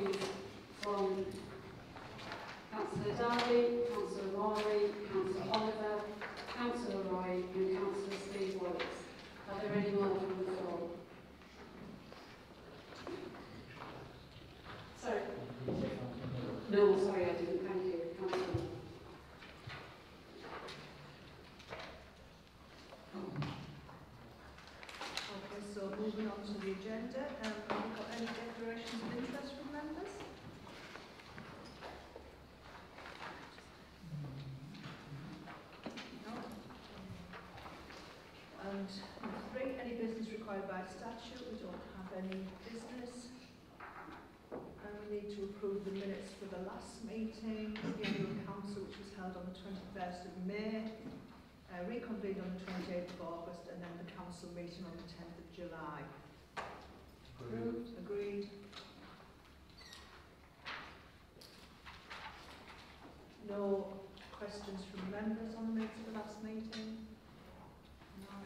apologies from Councillor Darby, Councillor Morley, Councillor Oliver, Councillor Roy and Councillor Steve Wallace. Are there any more from the floor? Sorry. No, sorry, I didn't. Thank you. Councillor. Okay, so moving on to the agenda, have we got any declarations of interest from members? No. And 3, any business required by statute? We don't have any business. And we need to approve the minutes for the last meeting, the annual council, which was held on the 21st of May, reconvened on the 28th of August, and then the council meeting on the 10th of July. Approved. Agreed. No questions from members on the minutes of the last meeting? No.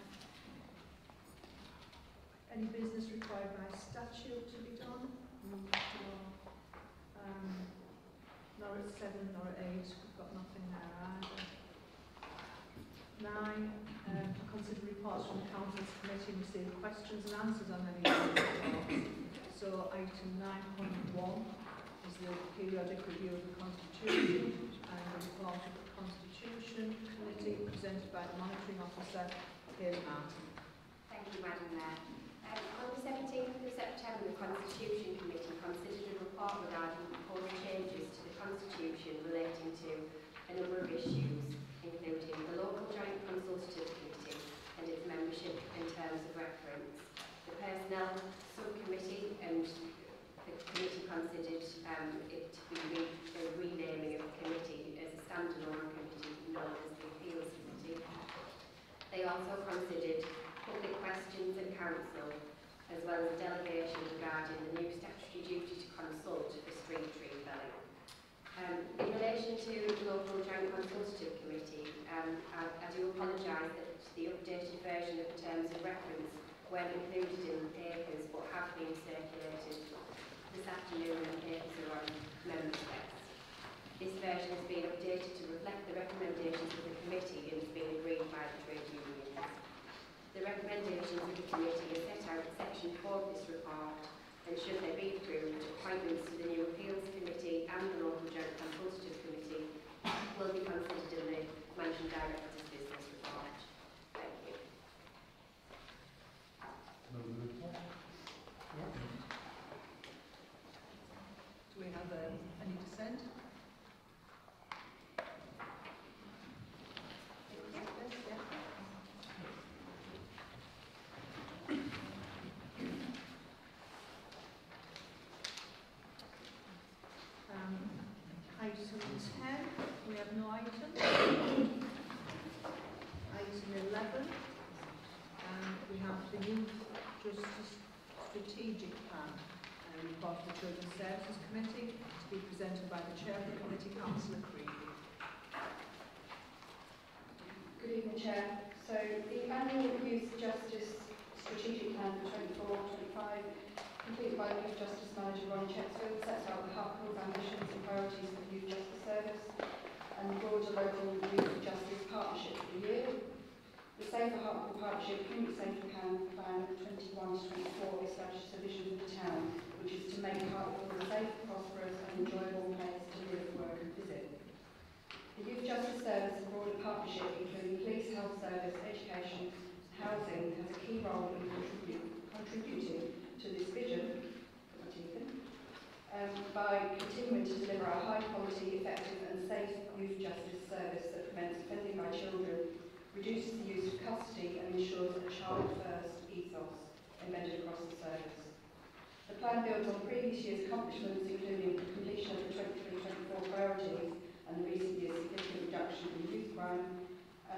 Any business required by statute to be done? No. Nor at 7 nor at 8, we've got nothing there either. 9, consider reports from the Council's Committee and receive questions and answers on any of these reports. So item 9.1 is the periodic review of the Constitution and the report of the Constitution Committee presented by the Monitoring Officer, Hayley Martin. Thank you, Madam Mayor. On the 17th of September, the Constitution Committee considered a report regarding proposed changes to the Constitution relating to a number of issues, including the local Joint Consultative Committee and its membership in terms of reference, the Personnel Subcommittee, and the committee considered it to be a renaming of the committee as a standalone committee known as the Appeals Committee. They also considered public questions and council, as well as delegation regarding the new statutory duty to consult for street tree felling. In relation to the local Joint Consultative Committee, I do apologise that the updated version of the terms of reference weren't included in the papers but have been circulated this afternoon, and the papers are on member specs. This version has been updated to reflect the recommendations of the committee and has been agreed by the trade unions. The recommendations of the committee are set out in section 4 of this report, and should they be approved, appointments to the new Appeals Committee and the local Joint Consultative Committee will be considered in the Managing Director's business report. Thank you. Do we have any dissent? Item 10, we have no item. Item 11, we have the Youth Justice Strategic Plan, report of the Children's Services Committee, to be presented by the Chair of the Committee, Councillor Creevy. Good evening, Chair. So the annual Youth Justice Strategic Plan for 24-25, completed by Youth Justice Manager Ron Chetsfield, sets out the Hartlepool's ambitions and priorities for the Youth Justice Service and the broader local Youth Justice Partnership for the year. The Safer Hartlepool Partnership Community Safer Plan 21-24 establishes a vision for the town, which is to make Hartlepool a safe, prosperous and enjoyable place to live, work and visit. The Youth Justice Service and broader partnership, including police, health service, education, housing, has a key role in contributing to this vision by continuing to deliver a high-quality, effective and safe youth justice service that prevents offending by children, reduces the use of custody and ensures a child-first ethos embedded across the service. The plan builds on previous year's accomplishments, including the completion of the 23-24 priorities and the recent year's significant reduction in youth crime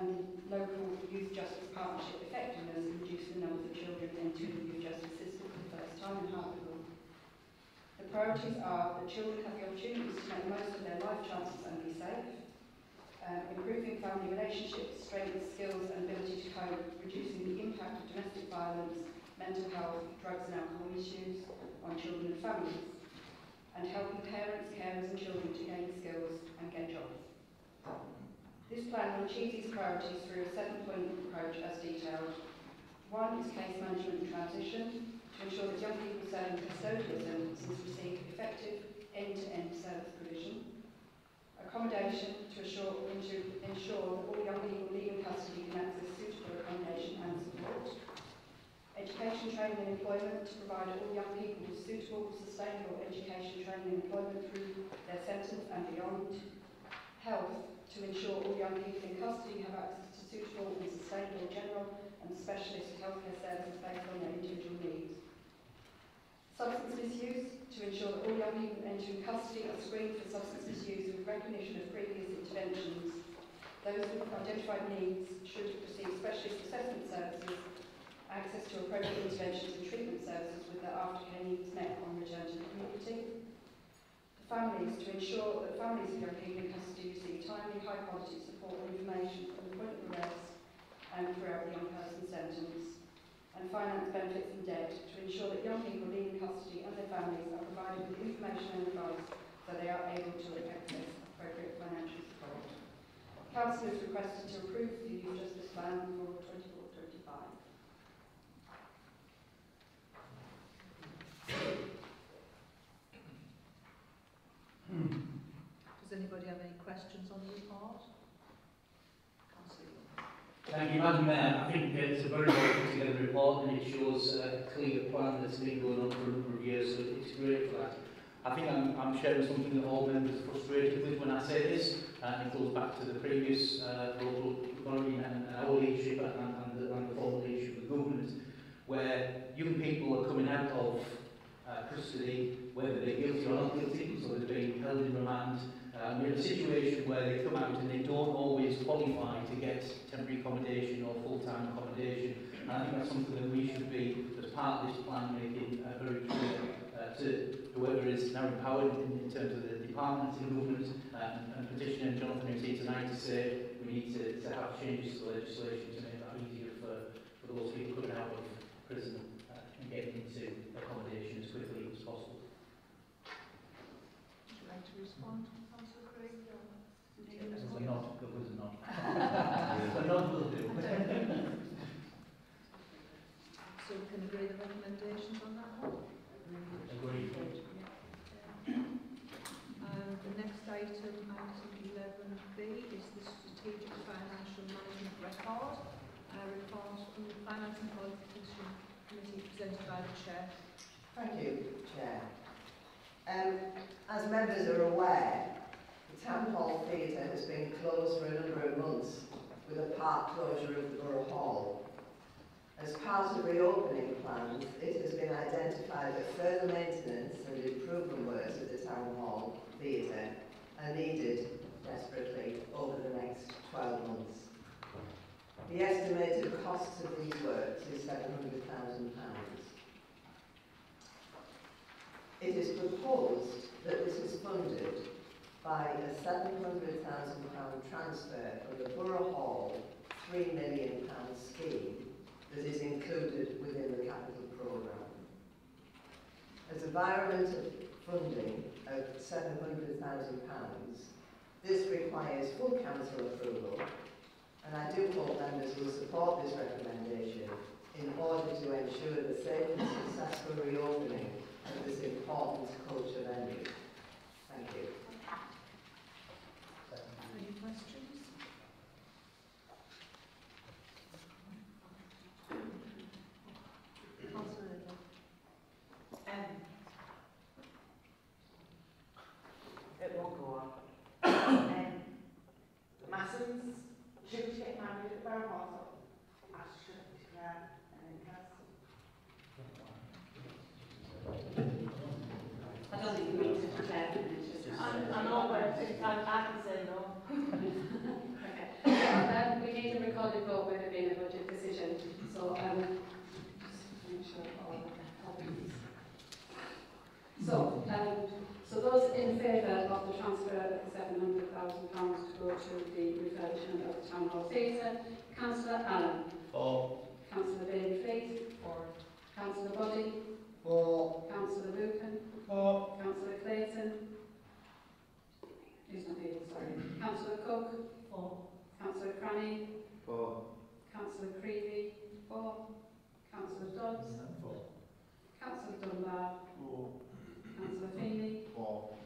and local youth justice partnership effectiveness in reducing the numbers of children into the youth justice system for the first time in Hartlepool. The priorities are that children have the opportunities to make the most of their life chances and be safe, improving family relationships, strengthening skills and ability to cope, reducing the impact of domestic violence, mental health, drugs and alcohol issues on children and families, and helping parents, carers and children to gain skills and get jobs. This plan will achieve these priorities through a 7-point approach as detailed. 1 is case management and transition, to ensure that young people serving custodialism receive effective end-to-end service provision. Accommodation, to ensure that all young people leaving custody can access suitable accommodation and support. Education, training and employment, to provide all young people with suitable, sustainable education, training and employment through their sentence and beyond. Health, to ensure all young people in custody have access to suitable and sustainable general and specialist healthcare services based on their individual needs. Substance misuse, to ensure that all young people entering custody are screened for substance misuse with recognition of previous interventions. Those with identified needs should receive specialist assessment services, access to appropriate interventions and treatment services with their aftercare needs met on return to the community. Families, to ensure that families of young people in custody receive timely, high-quality support and information from the point of arrest and throughout the young person's sentence. And finance, benefits and debt, to ensure that young people leaving custody and their families are provided with information and advice so they are able to access appropriate financial support. Council is requested to approve the Youth Justice Plan for 24-25. Does anybody have any questions on the report? Councillor. Thank you, Madam Mayor. I think it's a very well put together report and it shows a clear plan that's been going on for a number of years, so it's great for that. I think I'm sharing something that all members are frustrated with when I say this, and it goes back to the previous local authority and our leadership and the former leadership of the government, where young people are coming out of custody, whether they're guilty or not guilty, so they're being held in remand. We're in a situation where they come out and they don't always qualify to get temporary accommodation or full-time accommodation. And I think that's something that we should be, as part of this plan, making very clear to whoever is now empowered in terms of the departments in government and Petitioner and Jonathan who's here tonight to say we need to have changes to the legislation to make that easier for those people coming out of prison and getting into accommodation as quickly as possible. Would you like to respond, Councillor Craig? There's a nod, there was a nod. A nod will do. So we can agree the recommendations on that one? Agreed. The next item, item 11B, is the Strategic Financial Management Record. Report from the Finance and Qualification Committee presented by the Chair. Thank you, Chair. As members are aware, the Town Hall Theatre has been closed for a number of months with a part closure of the Borough Hall. As part of reopening plans, it has been identified that further maintenance and improvement works at the Town Hall Theatre are needed desperately over the next 12 months. The estimated cost of these works is £700,000. It is proposed that this is funded by a £700,000 transfer from the Borough Hall £3 million scheme that is included within the capital programme. As a environment of funding of £700,000, this requires full council approval, and I do hope members will support this recommendation in order to ensure the safe and successful reopening of this important culture venue. Thank you. Any questions? Councillor Liddell. It won't go on. Massons, should we get married at Borough Hall? Ashton, and then Castle. I don't think you mean to declare. I know, but I can say no. Okay. We need a recorded vote with it being a budget decision. So, just make sure all copies. So those in favour of the transfer of the £700,000 to go to the refurbishment of the Town Hall Theatre, Councillor Allen. For. Councillor Bailey-Fleet. For. Councillor Boddy. For. Councillor Lucan. For. Councillor Clayton. Clayton? Who's not here, sorry. Councillor Cook? 4. Councillor Cranny? 4. Councillor Creevy? 4. Councillor Dodds? 4. Councillor Dunbar? 4. Councillor Feeney? 4.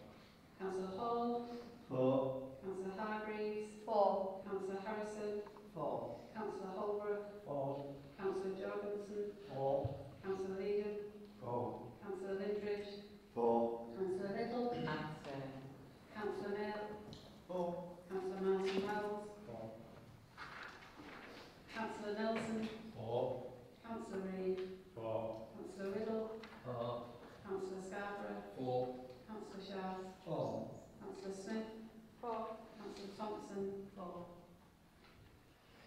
Councillor Hall? 4. Councillor Hargreaves? 4. Councillor Harrison? 4. Councillor Holbrook? 4. Councillor Jorgensen? 4. Councillor Leedham? 4. Councillor Lindridge? 4. Councillor Little? Abstain. Councillor Mill? 4. Councillor Martin Wells? 4. Councillor Nelson? 4. Councillor Reid? 4. Councillor Riddle? 4. Councillor Scarborough? 4. Councillor Sharp? 4. Councillor Smith? 4. Councillor Thompson? 4.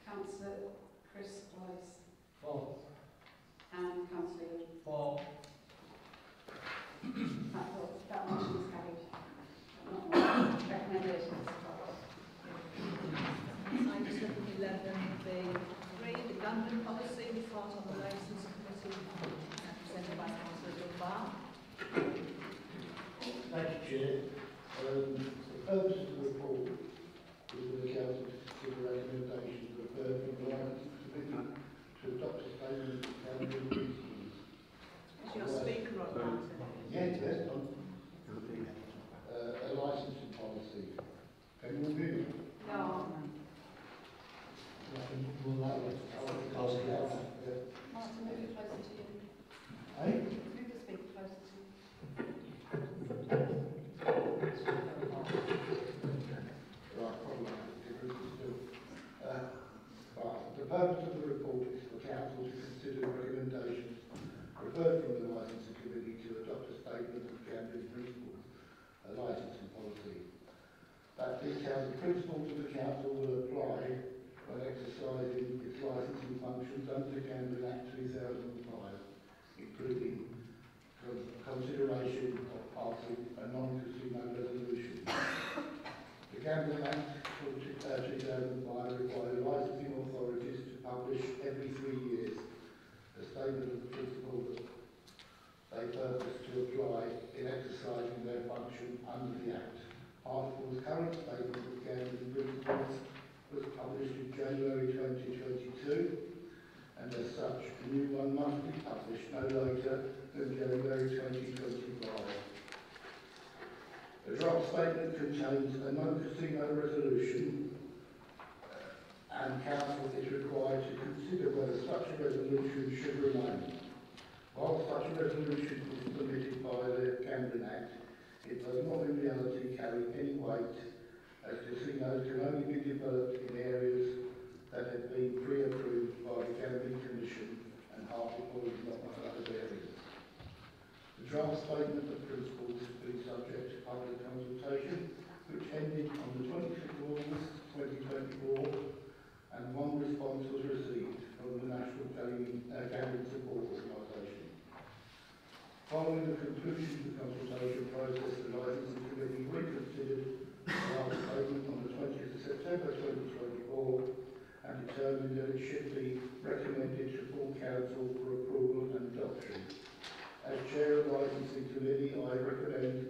Councillor Chris Boyce? 4. And Councillor Young. 4. That motion is carried. Recommendations. Item 11B3, the gambling policy report on the licence committee, presented by Councillor Dunbar. Thank you, Chair. The purpose of the report is for the council to consider recommendations referred from the licence committee to adopt a statement of gambling principles. Is your speaker on, Martin? Yes, a licensing policy. Can you hear me? No. I'll see how that. Martin, move it closer to you. Hey? Move the speaker closer to you. Right, probably still. Right, the purpose of the report is for council to consider recommendations referred from the licensing committee to adopt a statement of gambling principles, a licensing policy. That details the principles that the council will apply when exercising its licensing functions under the Gambling Act 2005, including consideration of passing a non-casino resolution. The Gambling Act 2005 requires licensing authorities to publish every 3 years a statement of the principles they purpose to apply in exercising their function under the Act. Hartlepool's current statement of gambling principles was published in January 2022, and as such, a new one must be published no later than January 2025. The draft statement contains a non-casino resolution, and council is required to consider whether such a resolution should remain. While such a resolution is permitted by the Gambling Act, it does not in reality carry any weight, as casinos can only be developed in areas that have been pre-approved by the Gambling Commission, and Hartlepool is not one of those areas. The draft statement of principles has been subject to public consultation, which ended on the 25th of August 2024, and one response was received from the National Gambling Support Organisation. Following the conclusion of the consultation process, the Licensing Committee reconsidered the draft statement on the 20th of September 2024 and determined that it should be recommended to full council for approval and adoption. As Chair of the Licensing Committee, I recommend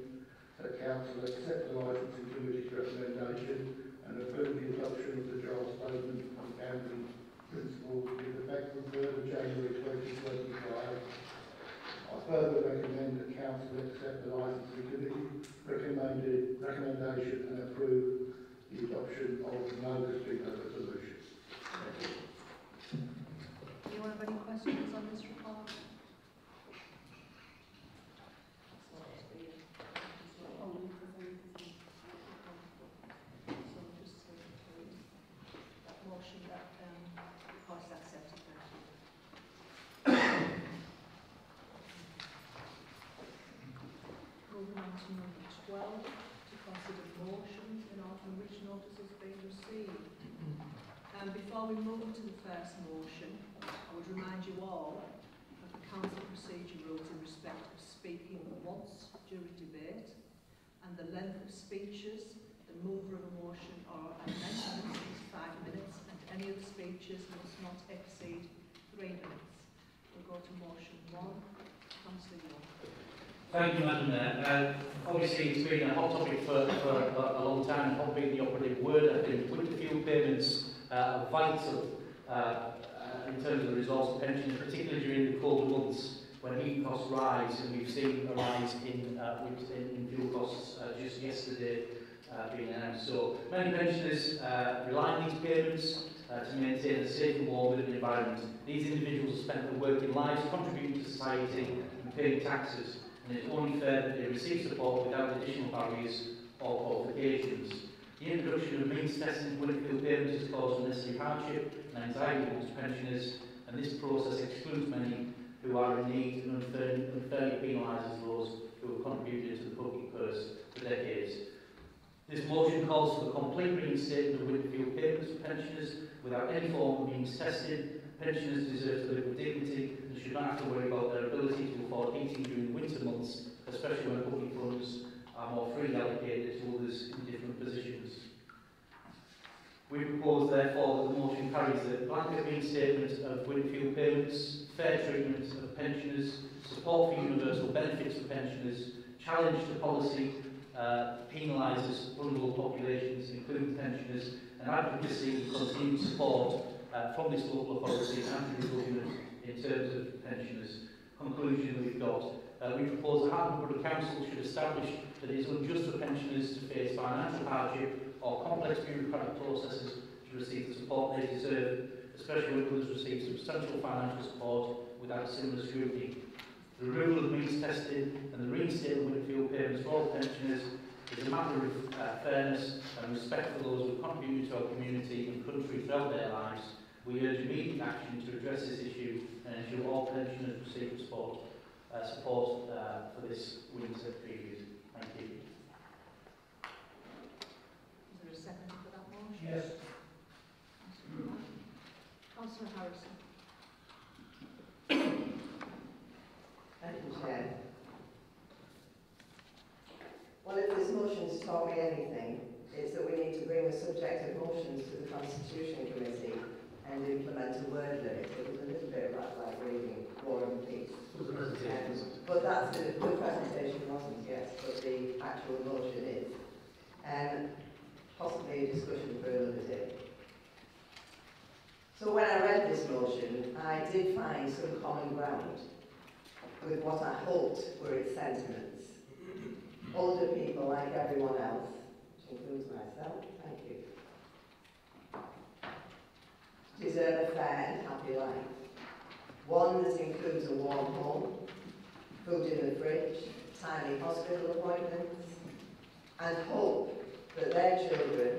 that council accept the Licensing Committee's recommendation and approve the adoption of the draft statement on gambling principles with effect from 3rd of January 2025. I further recommend that council accept the Licensing Committee's recommendation and approve the adoption of no casino resolution. Anyone have any questions on this report? So just that motion that report is accepted. Thank you. Moving on to number 12, to consider motions in order from which notice has been received. And before we move to the first motion, I would remind you all of the council procedure rules in respect of speaking once during debate, and the length of speeches. The mover of a motion or amendment is 5 minutes, and any of the speeches must not exceed 3 minutes. We'll go to motion 1. Councillor Young. Thank you, Madam Mayor. Obviously, it's been a hot topic for a long time, hot being the operative word. I think winter fuel payments are vital in terms of the resource pensions, particularly during the cold months when heat costs rise, and we've seen a rise in fuel costs just yesterday being announced. So many pensioners rely on these payments to maintain a safe and warm living environment. These individuals have spent their working lives contributing to society and paying taxes, and it's only fair that they receive support without additional barriers or qualifications. The introduction of means testing winter fuel payments has caused unnecessary hardship and anxiety amongst pensioners, and this process excludes many who are in need and unfairly penalises those who have contributed to the public purse for decades. This motion calls for the complete reinstatement of winter fuel payments for pensioners without any form of means testing. Pensioners deserve to live with dignity and should not have to worry about their ability to afford heating during the winter months, especially when public funds are more freely allocated to others in different positions. We propose, therefore, that the motion carries a blanket reinstatement of winter fuel payments, fair treatment of pensioners, support for universal benefits for pensioners, challenge to policy penalises vulnerable populations, including pensioners, and advocacy and continued support from this local authority and the government in terms of pensioners. Conclusion we've got. We propose that Hartlepool Council should establish that it is unjust for pensioners to face financial hardship or complex bureaucratic processes to receive the support they deserve, especially when others receive substantial financial support without similar scrutiny. The removal of means testing and the reinstatement of winter fuel payments for all pensioners is a matter of fairness and respect for those who have contributed to our community and country throughout their lives. We urge immediate action to address this issue and ensure all pensioners receive support for this winter period. Thank you. Is there a second for that motion? Yes. Councillor Harrison. Thank you, Chair. Well, if this motion's taught me anything, it's that we need to bring the subject of motions to the Constitution Committee and implement a word limit. It was a little bit like reading War and Peace. But that's the presentation wasn't, yes, but the actual motion is. Possibly a discussion for another day. So when I read this motion, I did find some common ground with what I hoped were its sentiments. Older people, like everyone else, which includes myself, thank you, deserve a fair and happy life. One that includes a warm home, food in the fridge, timely hospital appointments, and hope that their children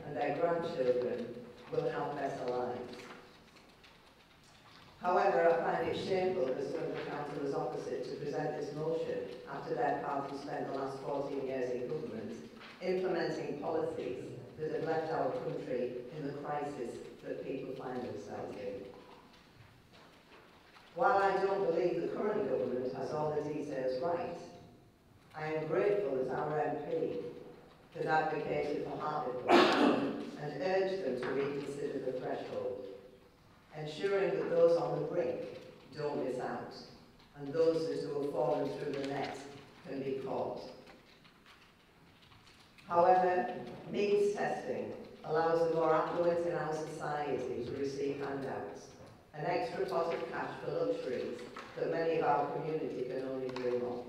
and their grandchildren will have better lives. However, I find it shameful that some of the councillors opposite to present this motion after their party spent the last 14 years in government implementing policies that have left our country in the crisis that people find themselves in. While I don't believe the current government has all the details right, I am grateful that our MP has advocated for Hartlepool and urged them to reconsider the threshold, ensuring that those on the brink don't miss out, and those that have fallen through the net can be caught. However, means testing allows the more affluent in our society to receive handouts, an extra pot of cash for luxuries that many of our community can only dream of.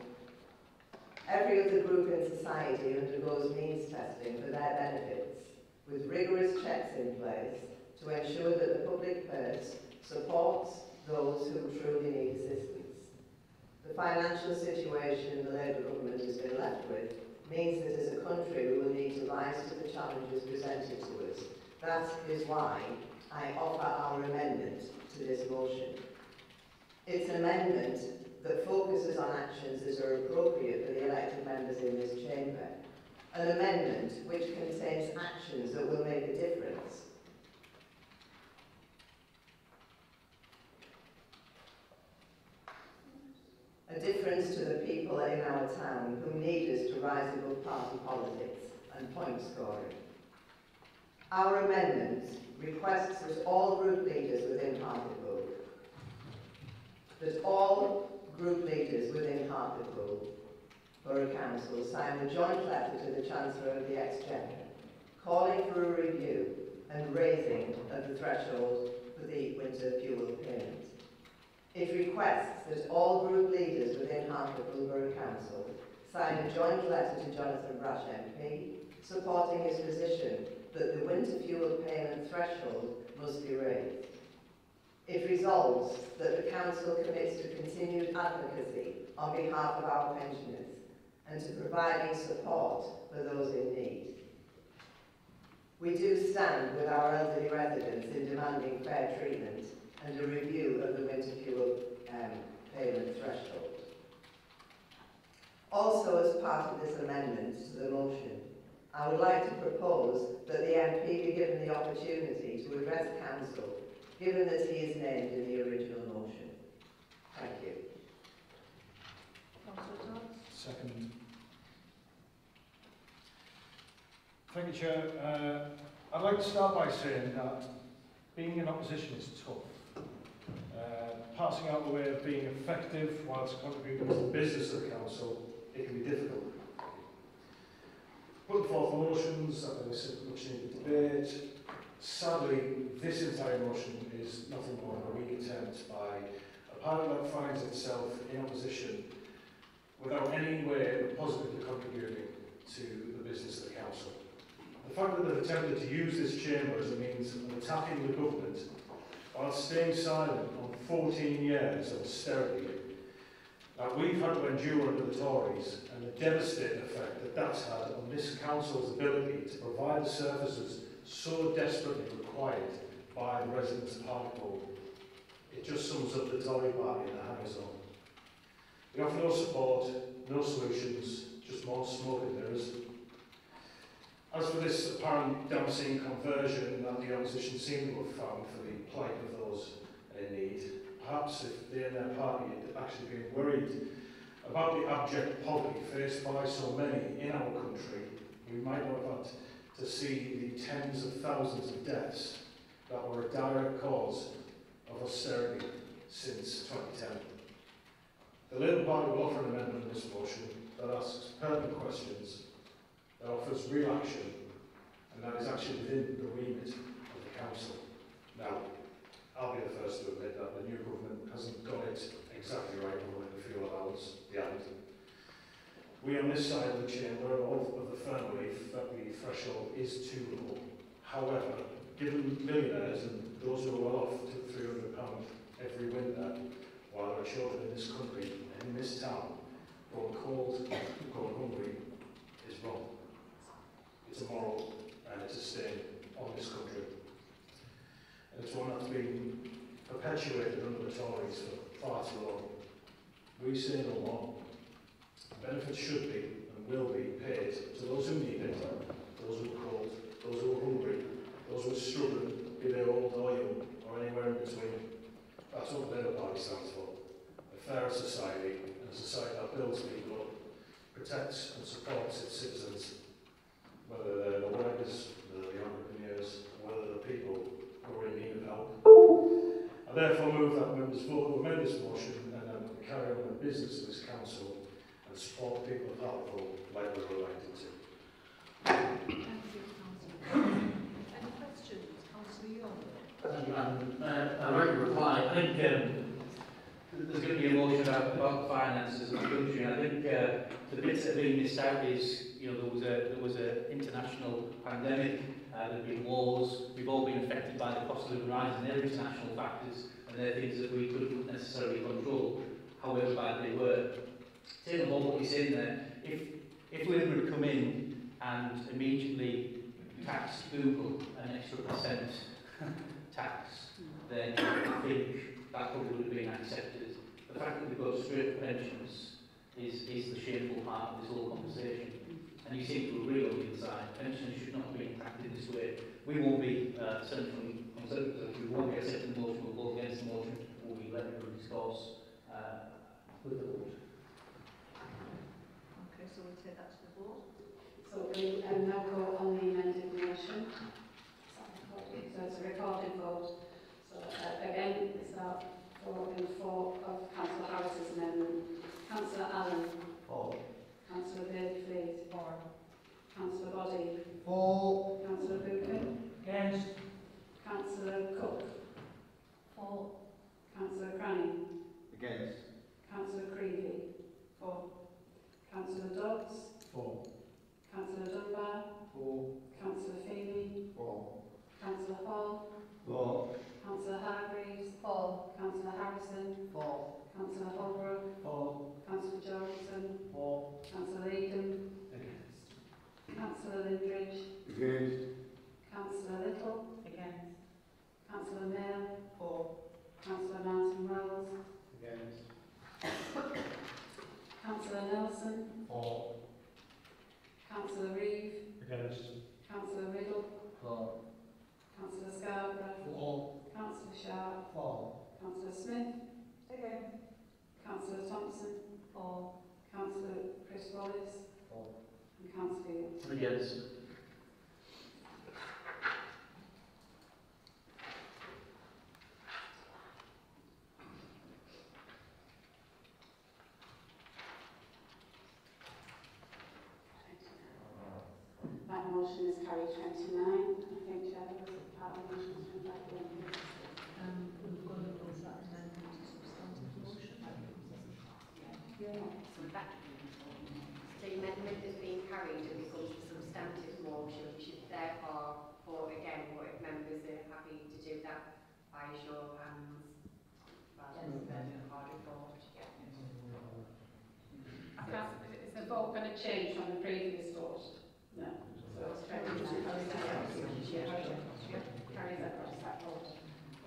Every other group in society undergoes means testing for their benefits, with rigorous checks in place to ensure that the public purse supports those who truly need assistance. The financial situation the Labour government has been left with means that as a country we will need to rise to the challenges presented to us. That is why I offer our amendment to this motion. It's an amendment that focuses on actions that are appropriate for the elected members in this chamber. An amendment which contains actions that will make a difference. A difference to the people in our town who need us to rise above party politics and point scoring. Our amendment requests that all group leaders within Hartlepool Borough Council signed a joint letter to the Chancellor of the Exchequer, calling for a review and raising of the threshold for the winter fuel payment. It requests that all group leaders within Hartlepool Borough Council sign a joint letter to Jonathan Brash MP, supporting his position that the winter fuel payment threshold must be raised. It resolves that the Council commits to continued advocacy on behalf of our pensioners and to providing support for those in need. We do stand with our elderly residents in demanding fair treatment and a review of the winter fuel payment threshold. Also, as part of this amendment to the motion, I would like to propose that the MP be given the opportunity to address Council, given that he is named in the original motion. Thank you. Councillor Dodds. Second. Thank you, Chair. I'd like to start by saying that being in opposition is tough. Passing out the way of being effective whilst contributing to the business of the council, it can be difficult. Putting forth motions that elicit much needed debate. Sadly, this entire motion is nothing more than a weak attempt by a party that finds itself in opposition without any way of positively contributing to the business of the council. The fact that they've attempted to use this chamber as a means of attacking the government while staying silent on 14 years of austerity that we've had to endure under the Tories, and the devastating effect that that's had on this council's ability to provide the services so desperately required by the residents of Hartlepool. It just sums up the Tory party in a hangers-on. We offer no support, no solutions, just more smoke and mirrors. As for this apparent dancing conversion that the opposition seem to have found for the plight of those in need, perhaps if they and their party had actually been worried about the abject poverty faced by so many in our country, we might not have had to see the tens of thousands of deaths that were a direct cause of austerity since 2010. The Labour Party will offer an amendment to this motion that asks pertinent questions, that offers real action, and that is actually within the remit of the council. Now, I'll be the first to admit that the new government hasn't got it exactly right on the fuel allowance, they haven't. We on this side of the chamber are all of the firm belief that the threshold is too low. However, given millionaires and those who are well off to £300 every winter, while there are children in this country and in this town going cold and going hungry, is wrong. It's immoral and it's a stain on this country. And it's one that's been perpetuated under the Tories for far too long. We say no more. Benefits should be and will be paid to those who need it, those who are cold, those who are hungry, those who are struggling, be they old or young, or anywhere in between. That's what the Labour Party stands for. A fairer society, and a society that builds people up, protects and supports its citizens, whether they're the workers, whether they're the entrepreneurs, or whether they're the people who are in need of help. I therefore move that members vote to amend this motion and then carry on the business of this council and support the people of Hartlepool like we were elected to. Thank you, Councillor. Any questions? Councillor Young. I'd like to reply. I think there's going to be a motion about finances of the country. I think the bits that have been missed out is, you know, there was a international pandemic, there have been wars, we've all been affected by the cost of living rise, and they're international factors, and they're things that we couldn't necessarily control, however bad they were. Taking on what you're saying there, if Labour had come in and immediately taxed Google an extra percent tax, then I think that probably would have been accepted. The fact that we've got straight pensions is the shameful part of this whole conversation. And you seem to agree on the inside. Pensions should not be impacted this way. We won't be, certainly from Conservatives, we won't be accepting the motion, we'll vote against the motion, or we let it discourse with the vote. Okay, so we'll take that to the vote. So we now go on the amended motion. So it's a recorded vote. So again, it's our 4 in 4 of Councillor Harris's amendment. Councillor Allen. For. Councillor Bailey-Fleet. For. Councillor Boddy. For. Councillor Buchan. Against. Councillor Cook. For. Councillor Cranny. Against. Councillor Creevy. For. Councillor Dodds. For. Councillor Dunbar. For. Councillor Feeney. For. Councillor Hall. For. Councillor Hargreaves. For. Councillor Harrison. For. Councillor Holbrook. For. Councillor Johnson. For. Councillor Eden. Councillor Lindridge. Against. Councillor Little. Against. Councillor Mayor. For. Councillor Martin Wells. Against. Councillor Nelson. For. Councillor Reeve. Against. Councillor Riddle. For. Councillor Scarborough. For. Councillor Sharp. For. Councillor Smith. Against. Councillor Thompson. For. Councillor Chris Wallace. For. And Councillor Field. Against. That motion is carried 29. I think Chair was part of the motion to invite the We've got to close that amendment to substantive motion. So the amendment has been carried and becomes a substantive motion. We should therefore vote again, but if members are happy to do that by show of hands, rather than recorded vote. Is the vote going to change from the previous vote? No. So it's carried across that vote.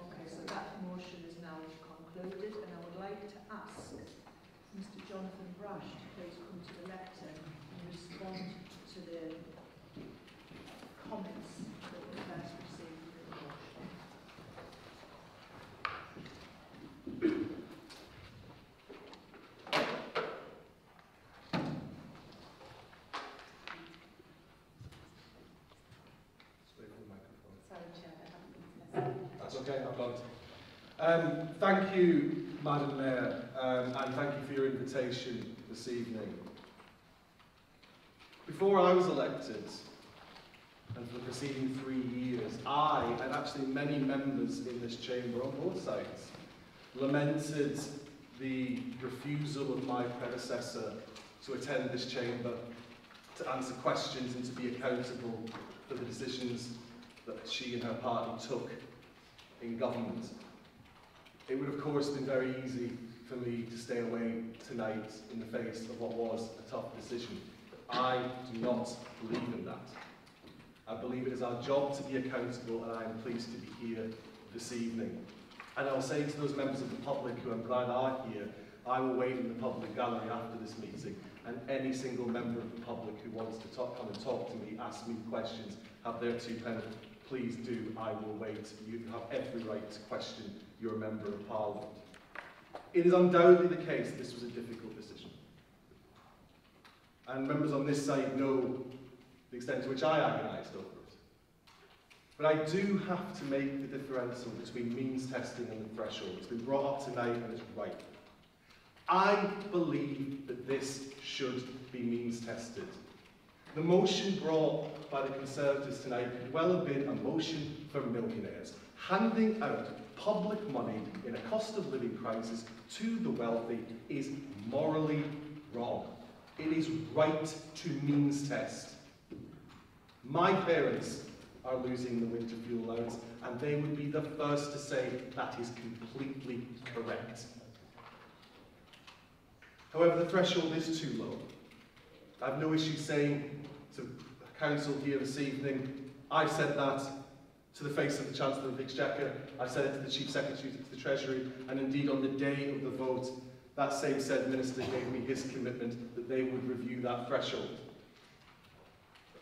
Okay, so that motion is now concluded, and I would like to ask Mr. Jonathan Brash to please come to the lectern and respond to the comments that were first received in the motion. Sorry, Chair, I haven't been That's okay, I've got it. Thank you, Madam Mayor, and thank you for your invitation this evening. Before I was elected, and for the preceding 3 years, I, and actually many members in this chamber on both sides, lamented the refusal of my predecessor to attend this chamber, to answer questions and to be accountable for the decisions that she and her party took in government. It would of course have been very easy for me to stay away tonight in the face of what was a tough decision. But I do not believe in that. I believe it is our job to be accountable, and I am pleased to be here this evening. And I will say to those members of the public who I'm glad are here, I will wait in the public gallery after this meeting, and any single member of the public who wants to come and talk to me, ask me questions, have their 2 pence, please do. I will wait. You have every right to question your Member of Parliament. It is undoubtedly the case this was a difficult decision. And members on this side know the extent to which I agonised over it. But I do have to make the differential between means testing and the threshold. It's been brought up tonight and it's right. I believe that this should be means tested. The motion brought by the Conservatives tonight could well have been a motion for millionaires, handing out public money in a cost of living crisis to the wealthy is morally wrong. It is right to means test. My parents are losing the winter fuel allowance, and they would be the first to say that is completely correct. However, the threshold is too low. I have no issue saying to the Council here this evening, I've said that to the face of the Chancellor of the Exchequer, I've said it to the Chief Secretary to the Treasury, and indeed on the day of the vote, that same said Minister gave me his commitment that they would review that threshold,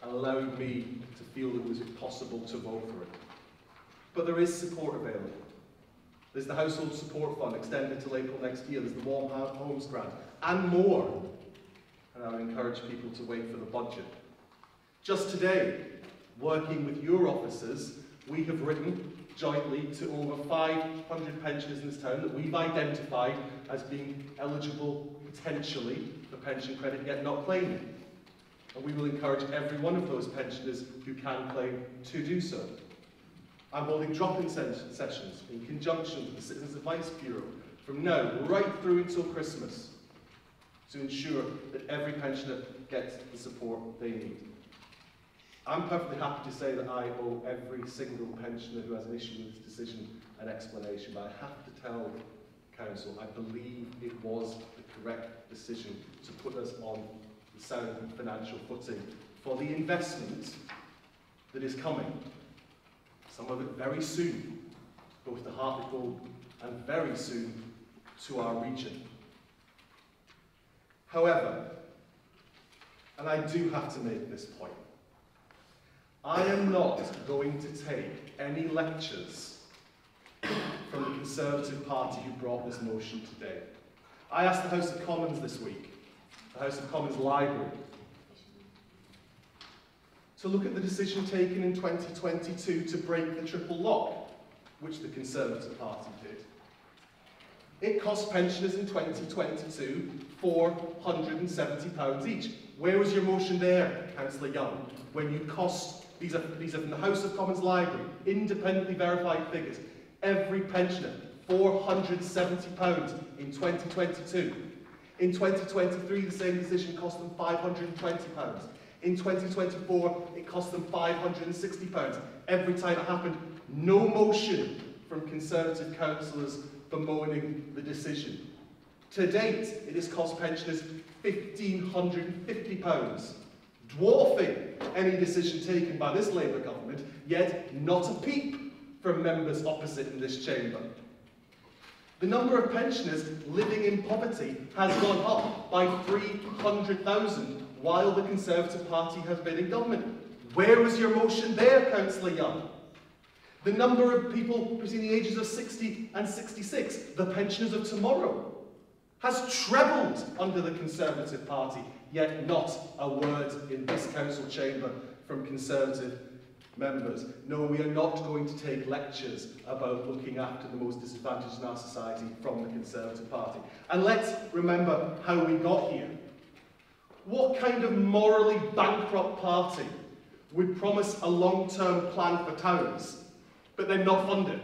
allowing me to feel it was possible to vote for it. But there is support available. There's the Household Support Fund extended till April next year, there's the Warm Homes Grant, and more. And I would encourage people to wait for the budget. Just today, working with your officers, we have written jointly to over 500 pensioners in this town that we've identified as being eligible potentially the pension credit yet not claiming. And we will encourage every one of those pensioners who can claim to do so. I'm holding drop-in sessions in conjunction with the Citizens Advice Bureau from now right through until Christmas to ensure that every pensioner gets the support they need. I'm perfectly happy to say that I owe every single pensioner who has an issue with this decision an explanation, but I have to tell Council I believe it was the correct decision to put us on the sound financial footing for the investment that is coming. Some of it very soon, both to Hartlepool and very soon to our region. However, and I do have to make this point, I am not going to take any lectures from the Conservative Party who brought this motion today. I asked the House of Commons this week, the House of Commons Library, to look at the decision taken in 2022 to break the triple lock, which the Conservative Party did. It cost pensioners in 2022 £470 each. Where was your motion there, Councillor Young, when you cost, these are from the House of Commons Library, independently verified figures, every pensioner £470 in 2022. In 2023, the same decision cost them £520. In 2024, it cost them £560. Every time it happened, no motion from Conservative councillors bemoaning the decision. To date, it has cost pensioners £1,550, dwarfing any decision taken by this Labour government, yet not a peep from members opposite in this chamber. The number of pensioners living in poverty has gone up by 300,000 while the Conservative Party has been in government. Where was your motion there, Councillor Young? The number of people between the ages of 60 and 66, the pensioners of tomorrow, has trebled under the Conservative Party, yet not a word in this council chamber from Conservative members. No, we are not going to take lectures about looking after the most disadvantaged in our society from the Conservative Party. And let's remember how we got here. What kind of morally bankrupt party would promise a long-term plan for towns, but then not fund it?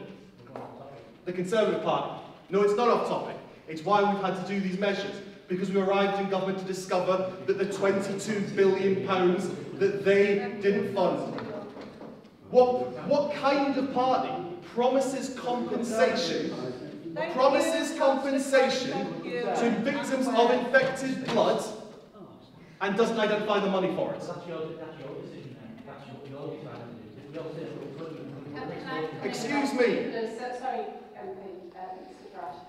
The Conservative Party. No, it's not off topic. It's why we've had to do these measures, because we arrived in government to discover that the £22 billion that they didn't fund. What kind of party promises compensation to victims of infected blood and doesn't identify the money for it? That's your decision then. That's what you're deciding to do. Excuse me. Sorry, MP, Mr. Thrush.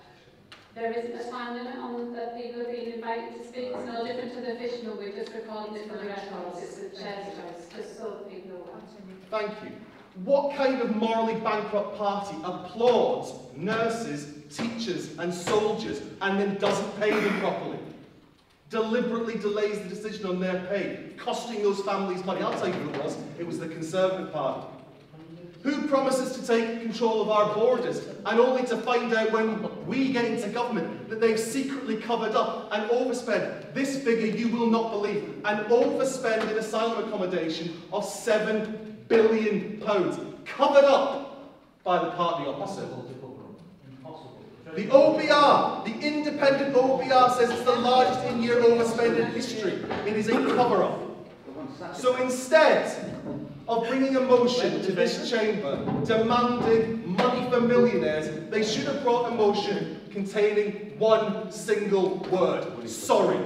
There isn't a time limit on that people are being invited to speak. It's no different to the official. We're just recording it for the records. It's the chair's choice, just so that people know. Thank you. What kind of morally bankrupt party applauds nurses, teachers and soldiers and then doesn't pay them properly? Deliberately delays the decision on their pay, costing those families money. I'll tell you who it was. It was the Conservative Party. Who promises to take control of our borders and only to find out when we get into government that they've secretly covered up and overspent, this figure you will not believe, an overspend in asylum accommodation of £7 billion, covered up by the party opposite. The OBR, the independent OBR, says it's the largest in-year overspend in history. It is a cover-up. So instead of bringing a motion to this chamber demanding money for millionaires, they should have brought a motion containing one single word: sorry.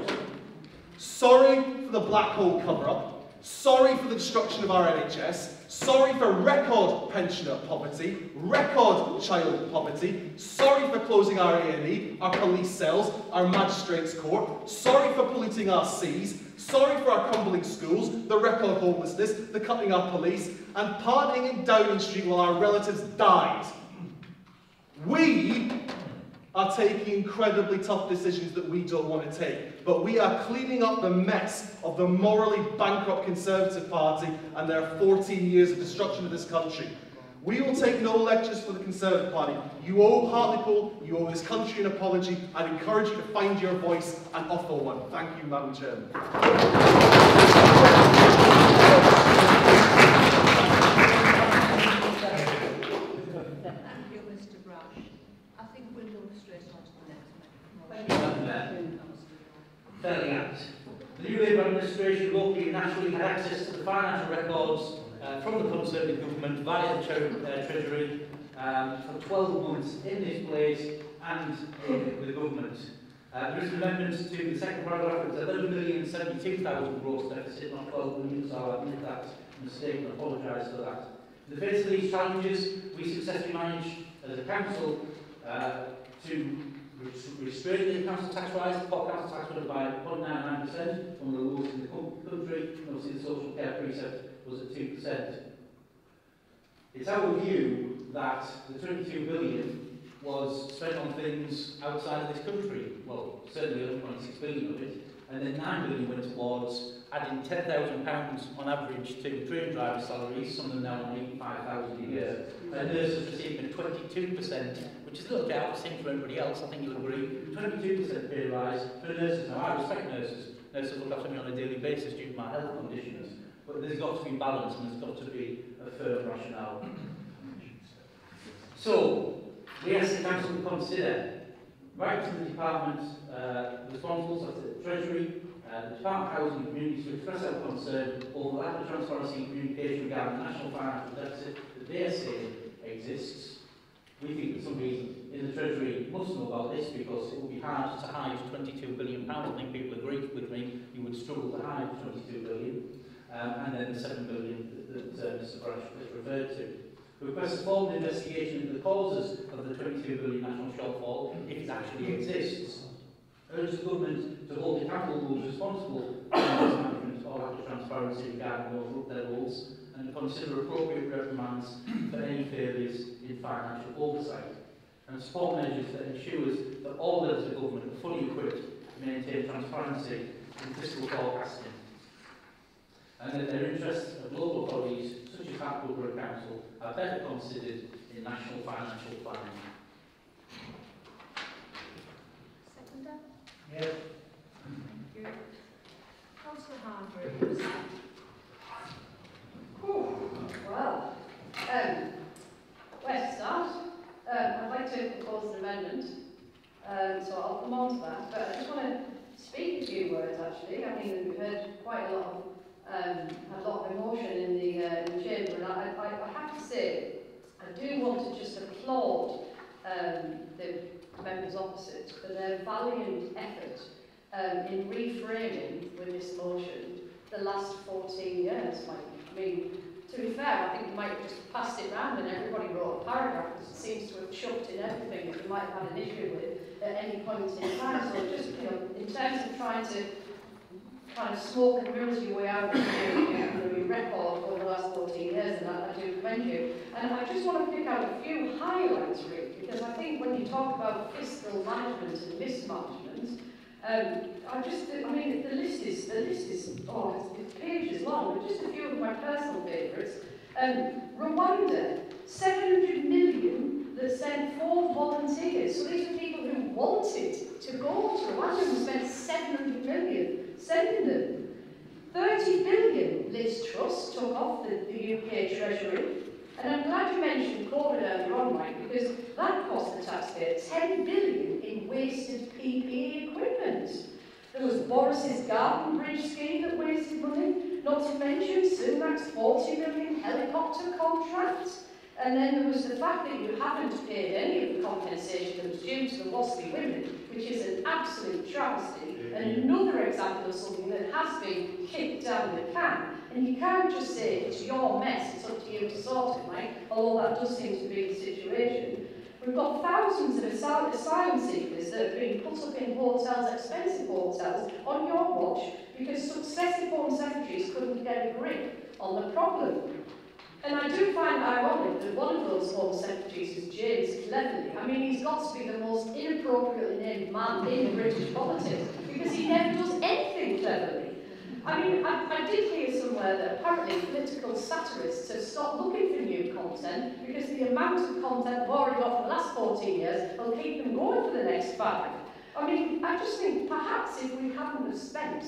Sorry for the black hole cover-up. Sorry for the destruction of our NHS. Sorry for record pensioner poverty, record child poverty. Sorry for closing our A&E, our police cells, our magistrates' court. Sorry for polluting our seas. Sorry for our crumbling schools, the record homelessness, the cutting our police, and partying in Downing Street while our relatives died. We are taking incredibly tough decisions that we don't want to take, but we are cleaning up the mess of the morally bankrupt Conservative Party and their 14 years of destruction of this country. We will take no lectures for the Conservative Party. You owe Hartlepool, you owe this country an apology. I'd encourage you to find your voice and offer one. Thank you, Madam Chairman. Thank you, Mr. Brash. I think we'll move straight on to the next motion. Fairly apt. The new Labour administration locally and nationally had access to the financial records from the Conservative government via the Treasury for 12 months in this place and in the government. There is an amendment to the second paragraph. It's 11,072,000 gross deficit, not 12 million, so I admit that mistake and apologise for that. In the face of these challenges, we successfully managed as a council to restrain the council tax rise. The pot council tax went up by 0.99%, one of the lowest in the country. Obviously, the social care precept was at 2%. It's our view that the 22 billion was spent on things outside of this country. Well, certainly 11.6 billion of it, and then 9 billion went towards adding £10,000 on average to the train driver salaries, some of them now on 85,000 a year. And nurses receiving 22%, which is a little bit out of sync for everybody else, I think you'll agree. 22% pay rise for nurses. Now, I respect nurses. Nurses look after me on a daily basis due to my health conditions. But there's got to be balance and there's got to be a firm rationale. So, we ask the Council to consider right to the Department responsible, such as the Treasury, the Department of Housing and Communities, to express our concern over the lack of transparency and communication regarding the national financial deficit that they are saying exists. We think that somebody in the Treasury must know about this because it will be hard to hide £22 billion. I think people agree with me, you would struggle to hide £22 billion. And then the £7 billion that Mr. Brash has referred to. We request a formal investigation into the causes of the £22 billion national shortfall, if it actually exists. Urge the government to hold accountable those responsible for management or lack of transparency regarding those levels, and to consider appropriate reprimands for any failures in financial oversight, and support measures that ensures that all levels of government are fully equipped to maintain transparency in fiscal forecasting, and that their interests of local authorities, such as Hartlepool Borough Council, are better considered in national financial planning. Seconder? Yes. Thank you. Councillor Hargreaves. Well, where to start? I'd like to propose an amendment, so I'll come on to that, but I just want to speak a few words actually. I mean, we've heard quite a lot of emotion in the chamber, and I have to say, I do want to just applaud the members opposite for their valiant effort in reframing with this motion the last 14 years. I mean, to be fair, I think you might have just passed it round and everybody wrote a paragraph because it seems to have chucked in everything that you might have had an issue with at any point in time. So just, you know, in terms of trying to kind of smoke and mirrors your way out of your record over the last 14 years, and I do commend you. And I just want to pick out a few highlights, really, because I think when you talk about fiscal management and mismanagement, I mean, the list is it's pages long, but just a few of my personal favourites. Rwanda, 700 million that sent 4 volunteers. So these are people who wanted to go to Rwanda and spent 700 million sending them. 30 billion Liz Truss took off the UK Treasury. And I'm glad you mentioned COVID earlier on, Mike, because that cost the taxpayer 10 billion in wasted PPE equipment. There was Boris's Garden Bridge scheme that wasted money, not to mention Sunak's 40 million helicopter contract. And then there was the fact that you haven't paid any of the compensation that was due to the WASPI women, which is an absolute travesty, and another example of something that has been kicked down the can. And you can't just say, it's your mess, it's up to you to sort it, Mike, although that does seem to be the situation. We've got thousands of asylum seekers that have been put up in hotels, expensive hotels, on your watch because successive Home Secretaries couldn't get a grip on the problem. And I do find ironic that one of those Home Secretaries is James Cleverly. I mean, he's got to be the most inappropriately named man in British politics because he never does anything cleverly. I mean, I did hear somewhere that apparently political satirists have stopped looking for new content because the amount of content they've already got for the last 14 years will keep them going for the next 5. I mean, I just think perhaps if we hadn't have spent,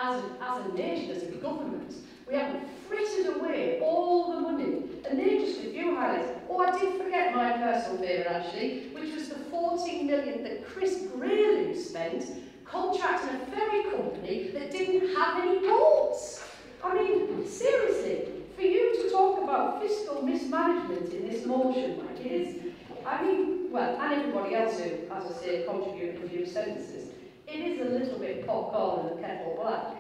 as a nation, as a government, we haven't frittered away all the money. And then just a few highlights. Oh, I did forget my personal favourite actually, which was the 14 million that Chris Grayling spent contracting a ferry company that didn't have any boats. I mean, seriously, for you to talk about fiscal mismanagement in this motion, like it is, I mean, well, and everybody else who, as I say, contributed a few sentences, it is a little bit popcorn and the kettle black.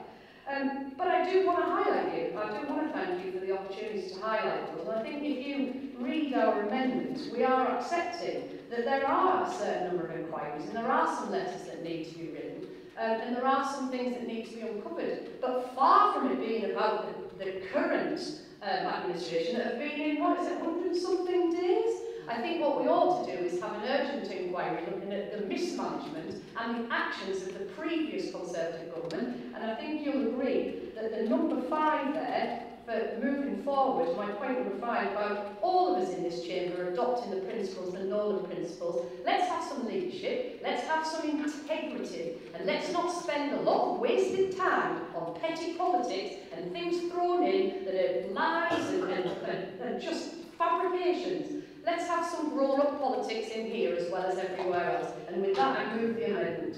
But I do want to highlight you. I do want to thank you for the opportunities to highlight those. And I think if you read our amendment, we are accepting that there are a certain number of inquiries and there are some letters that need to be written and there are some things that need to be uncovered. But far from it being about the current administration that have been in, what is it, 100-something days? I think what we ought to do is have an urgent inquiry looking at the mismanagement and the actions of the previous Conservative government, and I think you'll agree that the number 5 there, for moving forward, my point number 5 about all of us in this chamber adopting the principles, the Nolan principles. Let's have some leadership, let's have some integrity, and let's not spend a lot of wasted time on petty politics and things thrown in that are lies and just fabrications. Let's have some grown-up politics in here as well as everywhere else. And with that, I move the amendment.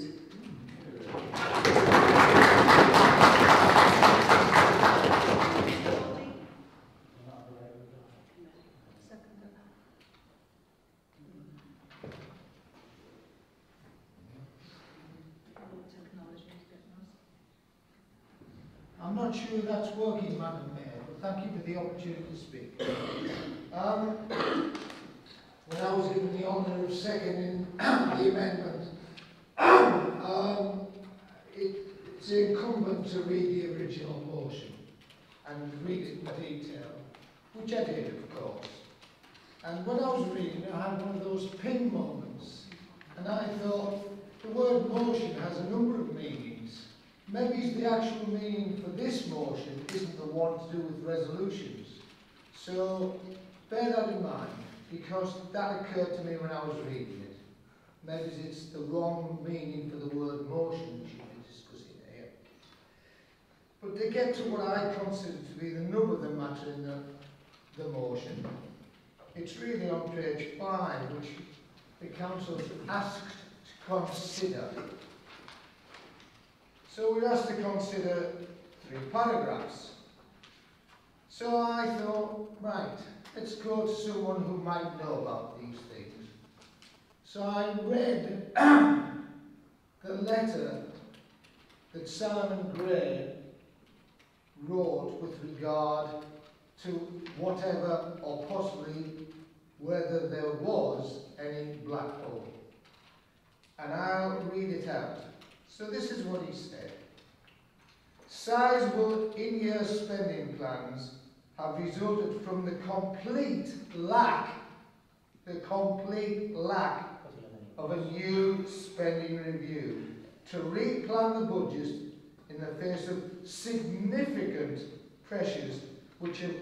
I'm not sure that's working, Madam Mayor, but thank you for the opportunity to speak. When I was given the honour of seconding the amendment, it's incumbent to read the original motion and read it in detail, which I did, of course. And when I was reading it, I had one of those pin moments, and I thought, the word motion has a number of meanings. Maybe the actual meaning for this motion isn't the one to do with resolutions. So bear that in mind, because that occurred to me when I was reading it. Maybe it's the wrong meaning for the word motion we should be discussing here. But to get to what I consider to be the nub of the matter in the motion, it's really on page 5, which the Council is asked to consider. So we're asked to consider 3 paragraphs. So I thought, right, let's go to someone who might know about these things. So I read the letter that Simon Gray wrote with regard to whatever, or possibly whether there was any black hole. And I'll read it out. So this is what he said. Sizable in-year spending plans have resulted from the complete lack of a new spending review to replan the budget in the face of significant pressures which have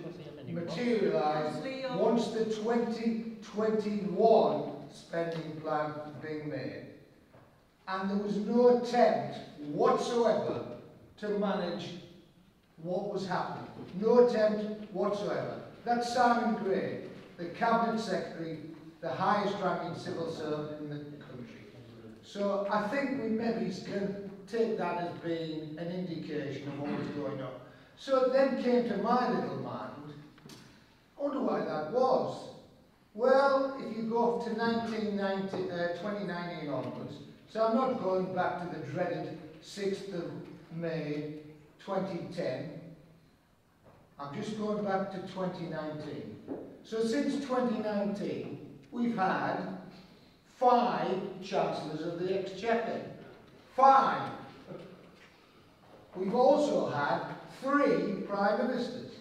materialised once the 2021 spending plan had been made. And there was no attempt whatsoever to manage what was happening. No attempt whatsoever. That's Simon Gray, the Cabinet Secretary, the highest ranking civil servant in the country. So I think we maybe can take that as being an indication of what was going on. So it then came to my little mind, I wonder why that was. Well, if you go up to 2019 onwards, so I'm not going back to the dreaded 6th of May 2010. I'm just going back to 2019. So since 2019, we've had 5 Chancellors of the Exchequer. 5. We've also had 3 Prime Ministers.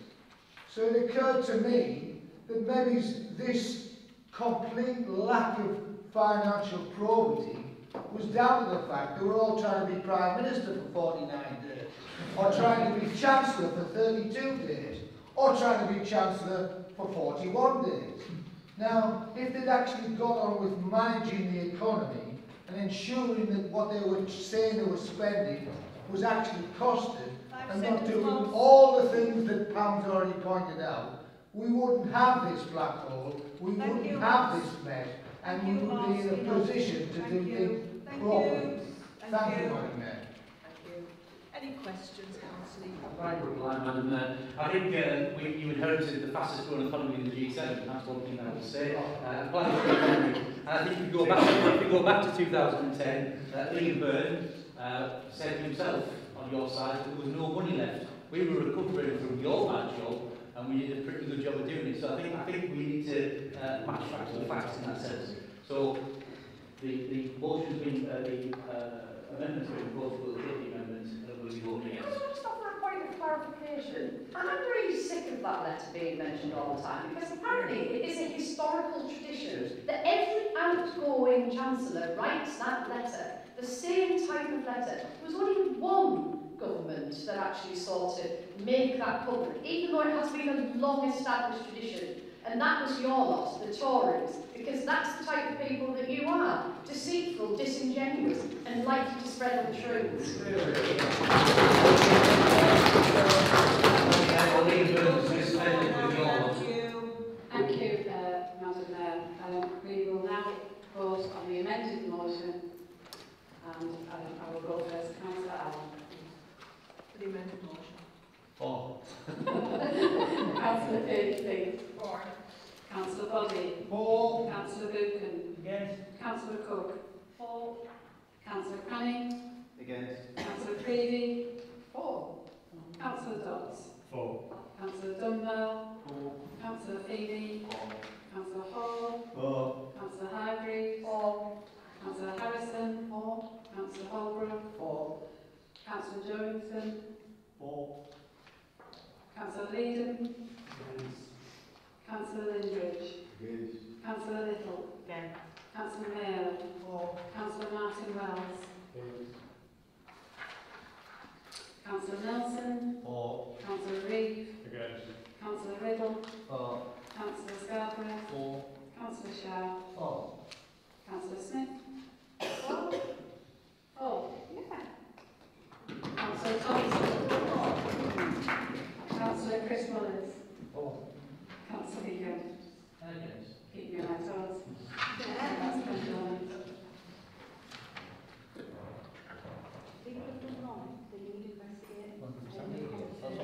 So it occurred to me that maybe this complete lack of financial probity was down to the fact they were all trying to be Prime Minister for 49 days. or trying to be Chancellor for 32 days, or trying to be Chancellor for 41 days. Now, if they'd actually got on with managing the economy and ensuring that what they were saying they were spending was actually costed, and not doing all the things that Pam's already pointed out, we wouldn't have this black hole, we wouldn't have this mess, and we would be in a position to do things properly. Thank you, Madam Mayor. Thank you. Any questions, Councillor? Right, reply, Madam Mayor. I think you inherited the fastest growing economy in the G7. That's one thing I would say. And I think if you go back to 2010, Liam Byrne said himself on your side that there was no money left. We were recovering from your bad job, and we did a pretty good job of doing it. So I think we need to match facts with facts in that sense. So the motion's been the amendment's been proposed. We'll take the amendment and we'll be voting Can I against. just offer a point of clarification? I'm really sick of that letter being mentioned all the time, because apparently it is a historical tradition that every outgoing Chancellor writes that letter, the same type of letter. There was only one government that actually sought to make that public, even though it has been a long established tradition. And that was your lot, the Tories, because that's the type of people that you are, deceitful, disingenuous, and likely to spread untruths. Thank you, Madam Mayor. We will now vote on the amended motion, and I will go first. Councillor Allen. For the amended motion. For. Councillor Paisley. For. Councillor Boddy. For. Councillor Buchan. Against. Councillor Cook. For. Councillor Canning. Against. Councillor Creevy. For. Councillor Dodds. For. Councillor Dunbar. For. Councillor Feeney. Councillor Hall. For. Councillor Hargreaves. For. Councillor Harrison. For. Councillor Holbrook. For. Councillor Jorgensen. For. Councillor Leedham. Councillor Lindridge. Against. Councillor Little. Against. Councillor Mayo. For. Councillor Martin Wells. Councillor Nelson. For. Councillor Reeve. Against. Councillor Riddle. For. Councillor Scarborough. For. Councillor Shaw. For. Councillor Smith. Oh, yeah. Councillor Thompson. Councillor Chris Mullins. For. Councillor Egan. Against. Keep me on my toes. That's Councillor Lawrence.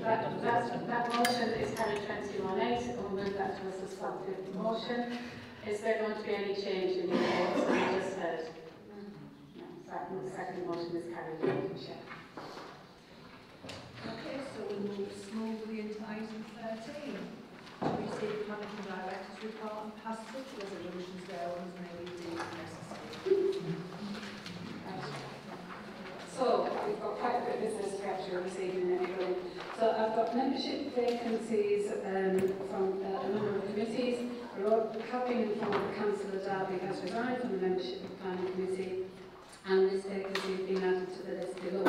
That motion is carried 21-8. We'll move that to a substantive motion. Is there going to be any change in the votes that we just heard? No. The second motion is carried. Thank you, Chair. Okay, so we'll move smoothly into item 13. To receive the Managing Director's report and pass such resolutions thereon as may be deemed necessary. So, we've got quite a bit of business to get through this evening anyway. So I've got membership vacancies from a number of committees. Helping inform Councillor Darby has resigned from the membership of the Planning Committee, and this vacancy has been added to the list below.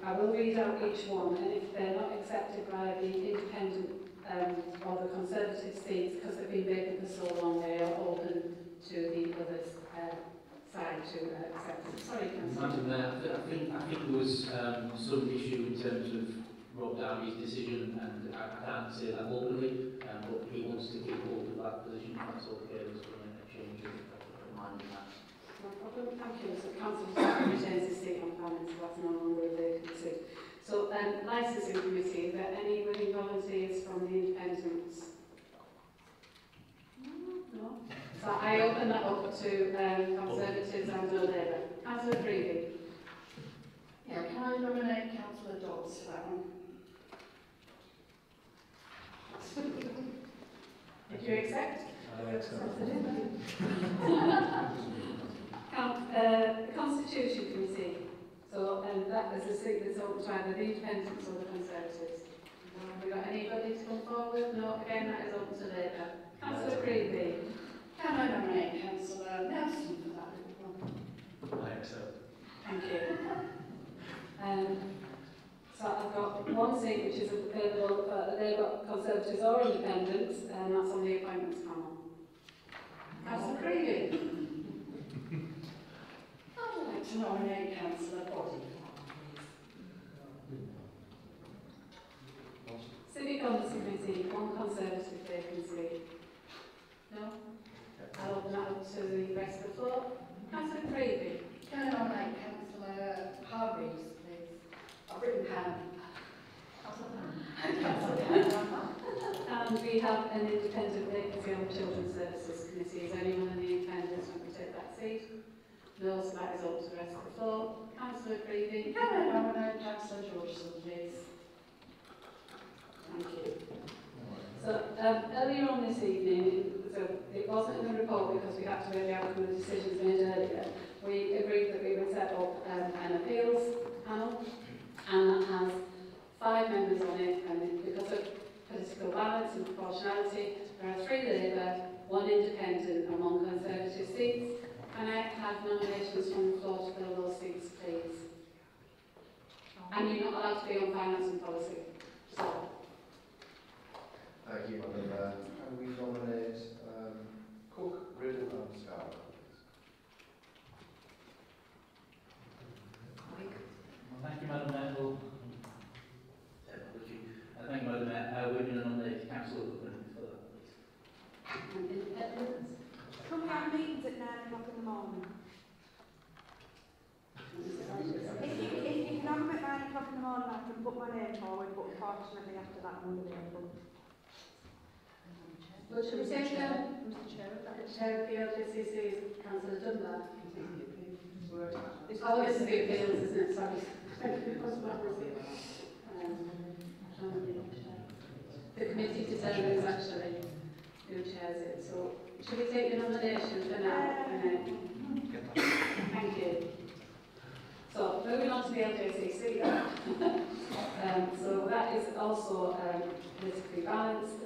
I will read out each one, and if they're not accepted by the independent or the Conservative seats, because they've been vacant for so long, they are open to the others' side to accept them. Sorry, Councillor. Madam Mayor, I think there was some issue in terms of Rob Darby's decision, and I can't say that openly, but he wants to keep hold of that position. That's okay. There's been a change of mind in that. No problem, thank you. So Councillor Darby retains his seat on finance, so that's no longer a vacancy. So licensing committee, are there any willing volunteers from the independents? No? So I open that up to Conservatives and Labour. Councillor Creevy. Yeah, can I nominate Councillor Dodds for that one? Did you accept? I accept. The Constitution Committee. So that is a seat that's open to either the Independents or the Conservatives. Have we got anybody to come forward? No, again, that is open to Labour. Councillor Creevy. Can I nominate Councillor Nelson for that one? I accept. Thank you. So I've got one seat which is available for Labour, Conservatives or Independents, and that's on the appointments panel. Councillor Creevy. I'd like to nominate Councillor Body. Civic Honours Committee, one Conservative vacancy. No? I'll open that up to the rest of the floor. Councillor Creevy. Can I nominate Councillor Hargreaves, please? I've written Pam. And we have an independent vacancy on the Children's Services Committee. Is anyone in the independents want to take that seat? No, so that is up to the rest of the floor. Councillor Creevy. Can I nominate Councillor Georgeson, please? Thank you. So earlier on this evening, so it wasn't in the report because we had to wait the outcome of the decisions made earlier, we agreed that we would set up an appeals panel, and that has 5 members on it, and because of political balance and proportionality, there are 3 Labour, 1 Independent and 1 Conservative seats. Can I have nominations from the floor to fill those seats, please? And you're not allowed to be on finance and policy. So. Thank you, Madam Mayor. Can we nominate Cook, Riddle and Scarborough? Thank you, Madam Mayor. Thank you, Madam Mayor. We're going to nominate Councillor Goodman for that, please. Can we have meetings at 9 o'clock in the morning? If you can have them at 9 o'clock in the morning, I can put my name forward, but unfortunately after that I'm unavailable. But should we take Mr. Chair, Chair of the LGCC is Councillor Dunbar? Oh, this is the appeals, isn't it? Sorry. The committee determines actually who chairs it. So should we take your nomination for now? Thank you. So moving on to the LGCC then. So that is also politically balanced.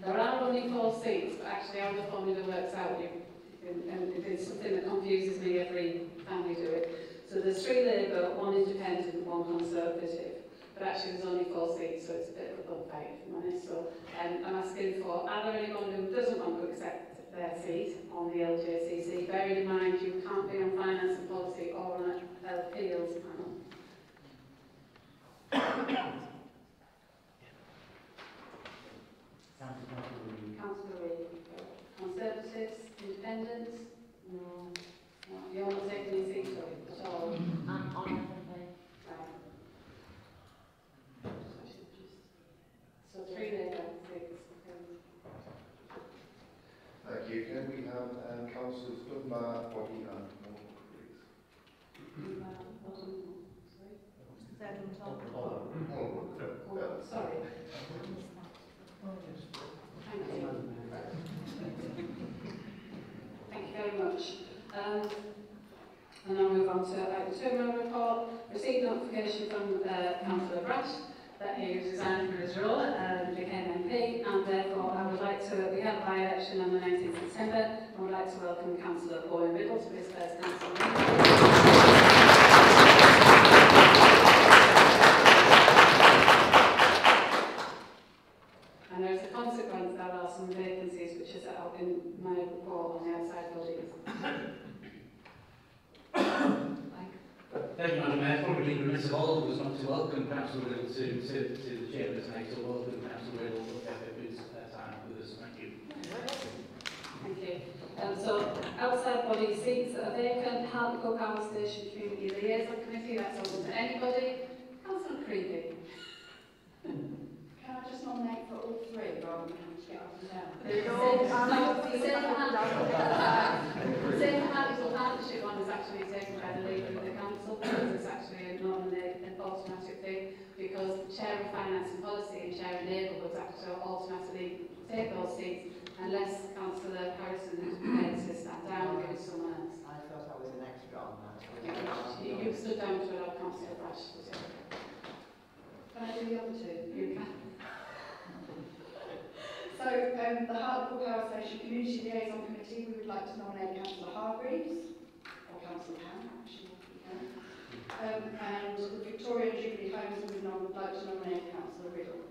There are only 4 seats, but actually how the formula works out, and it is something that confuses me every time we do it. So there's 3 Labour, 1 Independent, 1 Conservative. But actually there's only 4 seats, so it's a bit of a gunfight, if I'm honest. So I'm asking for, are there anyone who doesn't want to accept their seat on the LGCC? Bearing in mind you can't be on finance and policy or on an appeals panel. Councillor Reid. Conservatives, Independents? No. You're not taking any seats at all? I'm on So 3 Labour, 6. Thank you. Can we have Councillors Dunbar, Body and Moore, please? Sorry. Thank you. Thank you very much. And I'll move on to item 2 of my report. Received notification from Councillor Brash that he was resigned from his role and became MP, and therefore I would like to, we have a by-election on the 19th of September, I would like to welcome Councillor Owen Riddle to his first council meeting. And there is a consequence, there are some vacancies which are set out in my report on the outside buildings. Thank you, Madam Mayor. Probably remiss of all of us not to welcome Councillor Riddle to the chair of tonight. So welcome Councillor Riddle for his time with us. Thank you. Thank you. So outside body seats that are vacant, Hartlepool Power Station Community Liaison Committee, that's open to anybody. Councillor Creevy. Can I just nominate for all 3 rather than having to get up and down? Same Hartlepool Partnership one is actually taken by the leader of the council, because it's actually an automatic thing, because the chair of finance and policy and chair of neighbourhoods actually automatically take those seats unless Councillor Harrison, who's prepared to stand down, gives someone else. I thought I was an extra on that. You stood down to allow Councillor Brash to take. Can I do the other 2? You can. So, the Hartlepool Power Station Community Liaison Committee, we would like to nominate Councillor Hargreaves, or Councillor Pam, actually. And the Victorian Jubilee Homes would like to nominate Councillor Riddle.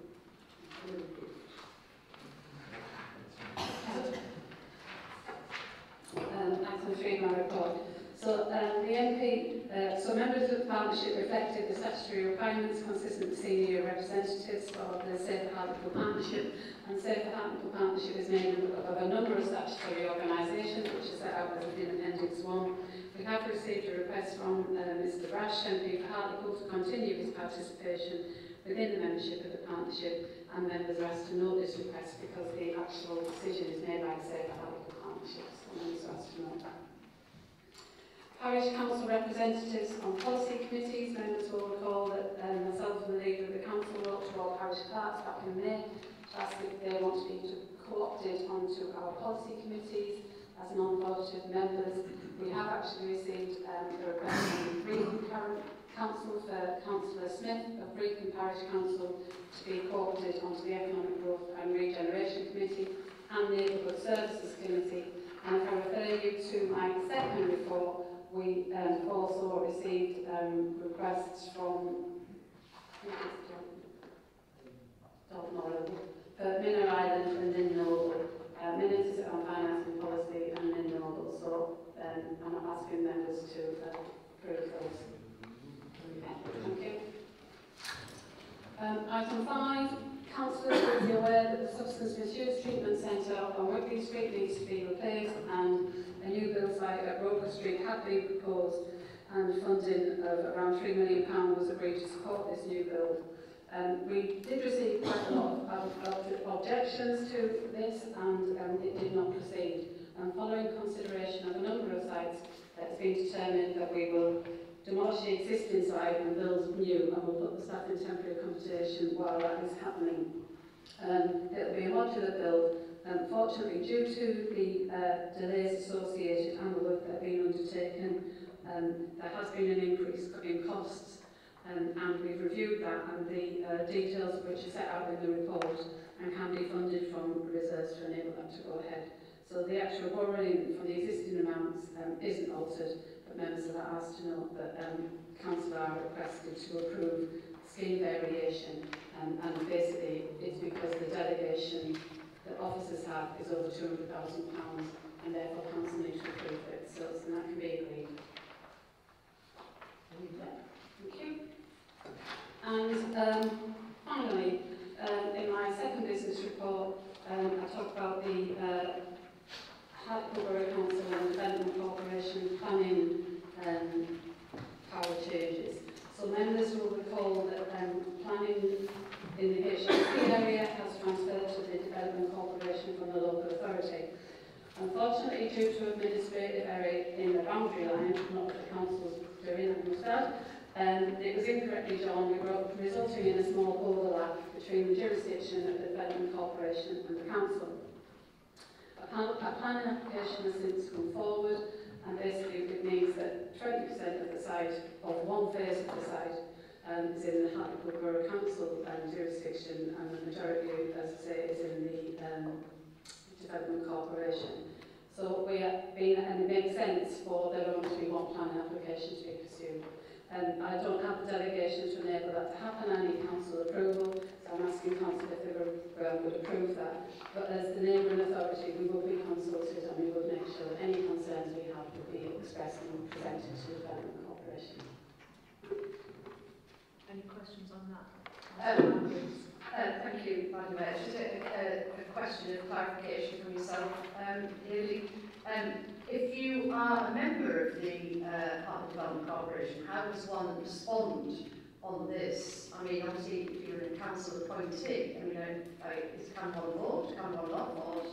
I can read my report. So the MP, so members of the partnership reflected the statutory requirements consistent with senior representatives for the Safer Hartlepool Partnership, and Safer Hartlepool Partnership is made up of a number of statutory organisations which are set out as within Appendix 1. We have received a request from Mr Brash, MP for Hartlepool, to continue his participation within the membership of the partnership, and members are asked to note this request because the actual decision is made by the Safer Hartlepool Partnership, so members are asked to note that. Parish Council representatives on policy committees. Members will recall that myself and the leader of the council wrote to all parish clerks back in May to ask if they want to be co-opted onto our policy committees as non-voted members. We have actually received a request from the Brecon Council for Councillor Smith of Brecon Parish Council to be co-opted onto the Economic Growth and Regeneration Committee and Neighbourhood Services Committee. And if I refer you to my second report, we also received requests from Minna Island and Ninnoble. Minna to sit on finance and policy and Ninnoble. So I'm asking members to approve those. Thank you. Item 5. Councillors will be aware that the Substance Misuse Treatment Centre on Whitley Street needs to be replaced, and a new build site at Roker Street had been proposed, and funding of around £3 million was agreed to support this new build. We did receive quite a lot of objections to this, and it did not proceed. And following consideration of a number of sites, it's been determined that we will demolish the existing site and build new, and we'll put the staff in temporary accommodation while that is happening. It will be a modular build. Fortunately, due to the delays associated and the work that have been undertaken, there has been an increase in costs, and we've reviewed that, and the details of which are set out in the report and can be funded from reserves to enable that to go ahead. So the actual borrowing from the existing amounts isn't altered, but members are asked to note that Council are requested to approve scheme variation, and basically it's because the delegation that officers have is over £200,000, and therefore Council needs to approve it, so that can be agreed. Thank you. And finally, in my second business report, I talked about the Hartlepool Borough Council and Development Corporation planning power changes. So members will recall that planning in the HMC area has transferred to the Development Corporation from the local authority. Unfortunately, due to administrative error in the boundary line, not that the council's doing, I must add, it was incorrectly drawn, resulting in a small overlap between the jurisdiction of the Development Corporation and the council. A planning application has since come forward, and basically it means that 20% of the site, or one phase of the site, is in the Hartlepool Borough Council jurisdiction, and the majority, as I say, is in the Development Corporation. So and it makes sense for there only to be one planning application to be pursued. I don't have the delegation to enable that to happen. I need council approval, so I'm asking council if they would approve that. But as the neighbouring authority, we will be consulted, and we will make sure that any concerns we have will be expressed and presented to the Development Corporation. Any questions on that? Thank you, Madam Mayor. Just a question of clarification from yourself, Haley. If you are a member of the Hartlepool Development Corporation, how does one respond on this? I mean, obviously, if you're a council appointee, I mean, can one vote? Can one not vote?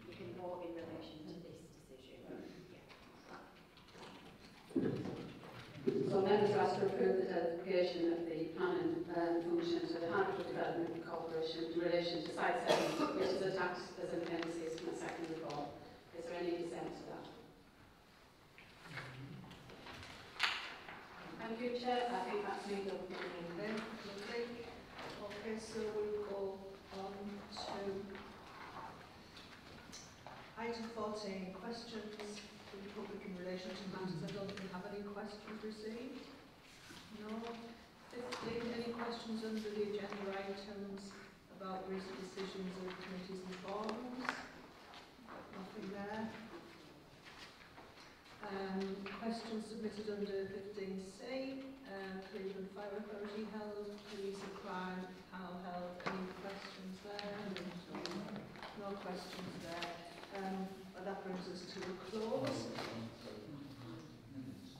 You can vote in relation to this decision. So members are asked to approve the delegation of the planning function to the Hartlepool Development Corporation in relation to site settings, which is attached as an appendices to my second report. Is there any dissent to that? Thank you, Chair. I think that's me done. Okay, lovely. Okay, so we'll go on to item 14, questions to the public in relation to matters. I don't think we have any questions received. No. 15, any questions under the agenda items about recent decisions of committees and forums? Nothing there. Questions submitted under 15C, Cleveland Fire Authority held, police and crime panel held. Any questions there? No questions there. But that brings us to a close.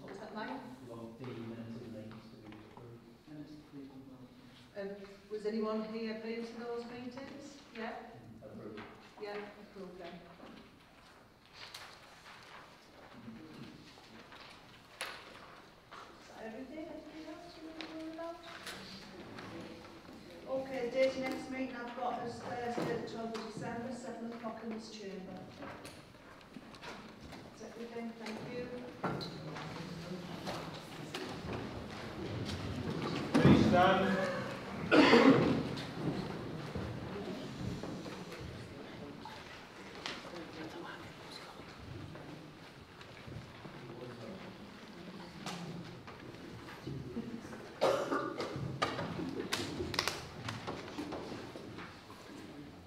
What was that, Mike? Was anyone here been to those meetings? Yeah? Yeah, approved then. Everything? Anything else you want to worry about? Okay, the date of next meeting I've got is Thursday the 12th of December, 7 o'clock in this chamber. That's everything, thank you. Please stand.